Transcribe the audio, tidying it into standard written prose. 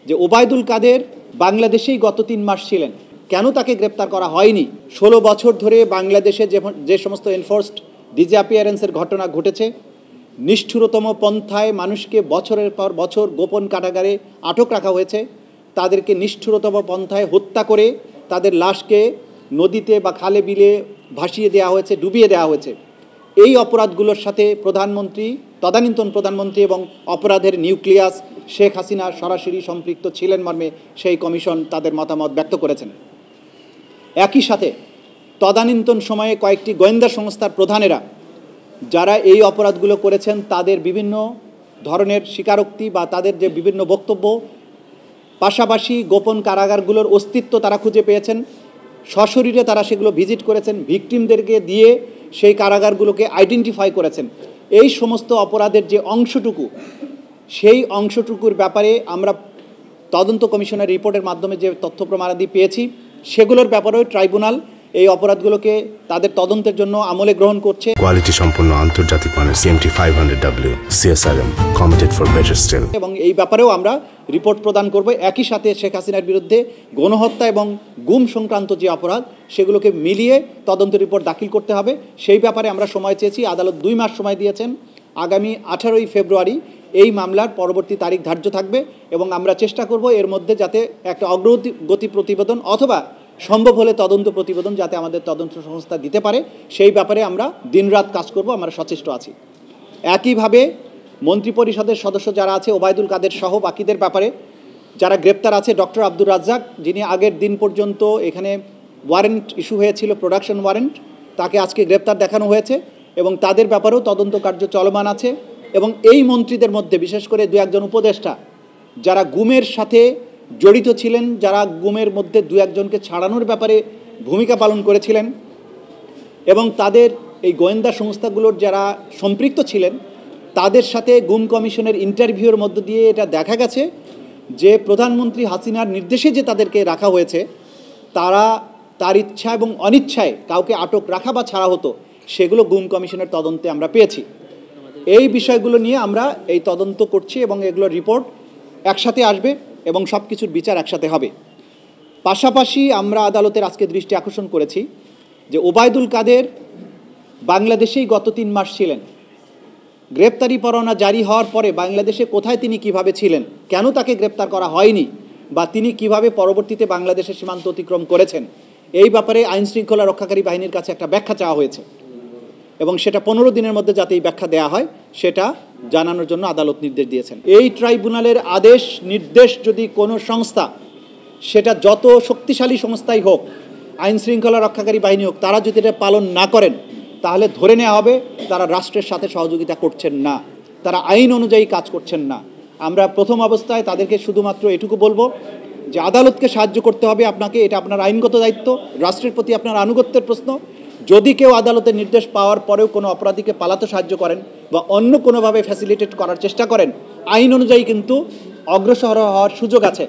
যে ওবায়দুল কাদের বাংলাদেশেই গত 3 মাস ছিলেন, কেন তাকে গ্রেপ্তার করা হয়নি? 16 বছর ধরে বাংলাদেশে যে সমস্ত এনফোর্সড ডিসঅ্যাপিয়ারেন্সের ঘটনা ঘটেছে, নিষ্ঠুরতম পন্থায় মানুষকে বছরের পর বছর গোপন কারাগারে আটক রাখা হয়েছে, তাদেরকে নিষ্ঠুরতম পন্থায় হত্যা করে তাদের লাশকে নদীতে বা খালে বিলে ভাসিয়ে দেওয়া হয়েছে, ডুবিয়ে দেওয়া হয়েছে। এই অপরাধগুলোর সাথে তদানীন্তন প্রধানমন্ত্রী এবং অপরাধের নিউক্লিয়াস শেখ হাসিনা সরাসরি সম্পৃক্ত ছিলেন মর্মে সেই কমিশন তাদের মতামত ব্যক্ত করেছেন। একই সাথে তদানীন্তন সময়ে কয়েকটি গোয়েন্দা সংস্থার প্রধানেরা যারা এই অপরাধগুলো করেছেন তাদের বিভিন্ন ধরনের স্বীকারোক্তি বা তাদের যে বিভিন্ন বক্তব্য, পাশাপাশি গোপন কারাগারগুলোর অস্তিত্ব তারা খুঁজে পেয়েছেন, সশরীরে তারা সেগুলো ভিজিট করেছেন, ভিকটিমদেরকে দিয়ে সেই কারাগারগুলোকে আইডেন্টিফাই করেছেন। এই সমস্ত অপরাধের যে অংশটুকু, সেই অংশটুকুর ব্যাপারে আমরা তদন্ত কমিশনের রিপোর্টের মাধ্যমে যে তথ্য প্রমাণাদি পেয়েছি, সেগুলোর ব্যাপারেও ট্রাইব্যুনাল এই অপরাধগুলোকে তাদের তদন্তের জন্য আমলে গ্রহণ করছে। কোয়ালিটি সম্পন্ন আন্তর্জাতিক মানের CMT 500W CSRM committed for better still. এবং এই ব্যাপারেও আমরা রিপোর্ট প্রদান করব। একই সাথে শেখ হাসিনার বিরুদ্ধে গণহত্যা এবং গুম সংক্রান্ত যে অপরাধ, সেগুলোকে মিলিয়ে তদন্ত রিপোর্ট দাখিল করতে হবে। সেই ব্যাপারে আমরা সময় চেয়েছি, আদালত 2 মাস সময় দিয়েছেন। আগামী 18ই ফেব্রুয়ারি এই মামলার পরবর্তী তারিখ ধার্য থাকবে এবং আমরা চেষ্টা করব এর মধ্যে যাতে একটা অগ্রগতি প্রতিবেদন অথবা সম্ভব হলে তদন্ত প্রতিবেদন যাতে আমাদের তদন্ত সংস্থা দিতে পারে, সেই ব্যাপারে আমরা দিনরাত কাজ করব, আমরা সচেষ্ট আছি। একইভাবে মন্ত্রিপরিষদের সদস্য যারা আছে, ওবায়দুল কাদের সহ বাকিদের ব্যাপারে যারা গ্রেপ্তার আছে, ডক্টর আব্দুর রাজ্জাক, যিনি আগের দিন পর্যন্ত এখানে ওয়ারেন্ট ইস্যু হয়েছিল, প্রোডাকশন ওয়ারেন্ট, তাকে আজকে গ্রেপ্তার দেখানো হয়েছে এবং তাদের ব্যাপারেও তদন্ত কার্য চলমান আছে। এবং এই মন্ত্রীদের মধ্যে বিশেষ করে 2-1 উপদেষ্টা যারা গুমের সাথে জড়িত ছিলেন, যারা গুমের মধ্যে 2-1 জনকে ছাড়ানোর ব্যাপারে ভূমিকা পালন করেছিলেন এবং তাদের এই গোয়েন্দা সংস্থাগুলোর যারা সম্পৃক্ত ছিলেন, তাদের সাথে গুম কমিশনের ইন্টারভিউর মধ্য দিয়ে এটা দেখা গেছে যে প্রধানমন্ত্রী হাসিনার নির্দেশে যে তাদেরকে রাখা হয়েছে, তার ইচ্ছা এবং অনিচ্ছায় কাউকে আটক রাখা বা ছাড়া হতো, সেগুলো গুম কমিশনের তদন্তে আমরা পেয়েছি। এই বিষয়গুলো নিয়ে আমরা এই তদন্ত করছি এবং এগুলোর রিপোর্ট একসাথে আসবে এবং সব কিছুর বিচার একসাথে হবে। পাশাপাশি আমরা আদালতের আজকে দৃষ্টি আকর্ষণ করেছি যে ওবায়দুল কাদের বাংলাদেশেই গত 3 মাস ছিলেন। গ্রেপ্তারি পরোয়ানা জারি হওয়ার পরে বাংলাদেশে কোথায় তিনি কিভাবে ছিলেন, কেন তাকে গ্রেপ্তার করা হয়নি, বা তিনি কিভাবে পরবর্তীতে বাংলাদেশের সীমান্ত অতিক্রম করেছেন, এই ব্যাপারে আইন শৃঙ্খলা রক্ষাকারী বাহিনীর কাছে একটা ব্যাখ্যা চাওয়া হয়েছে এবং সেটা 15 দিনের মধ্যে যাতে এই ব্যাখ্যা দেওয়া হয় সেটা জানানোর জন্য আদালত নির্দেশ দিয়েছেন। এই ট্রাইব্যুনালের আদেশ নির্দেশ যদি কোনো সংস্থা, সেটা যত শক্তিশালী সংস্থাই হোক, আইন শৃঙ্খলা রক্ষাকারী বাহিনী হোক, তারা যদি এটা পালন না করেন তাহলে ধরে নেওয়া হবে তারা রাষ্ট্রের সাথে সহযোগিতা করছেন না, তারা আইন অনুযায়ী কাজ করছেন না। আমরা প্রথম অবস্থায় তাদেরকে শুধুমাত্র এটুকু বলবো যে আদালতকে সাহায্য করতে হবে আপনাকে, এটা আপনার আইনগত দায়িত্ব, রাষ্ট্রের প্রতি আপনার আনুগত্যের প্রশ্ন। যদি কেউ আদালতের নির্দেশ পাওয়ার পরেও কোনো অপরাধীকে পালাতে সাহায্য করেন বা অন্য কোনোভাবে ফ্যাসিলিটেট করার চেষ্টা করেন, আইন অনুযায়ী কিন্তু অগ্রসর হওয়ার সুযোগ আছে।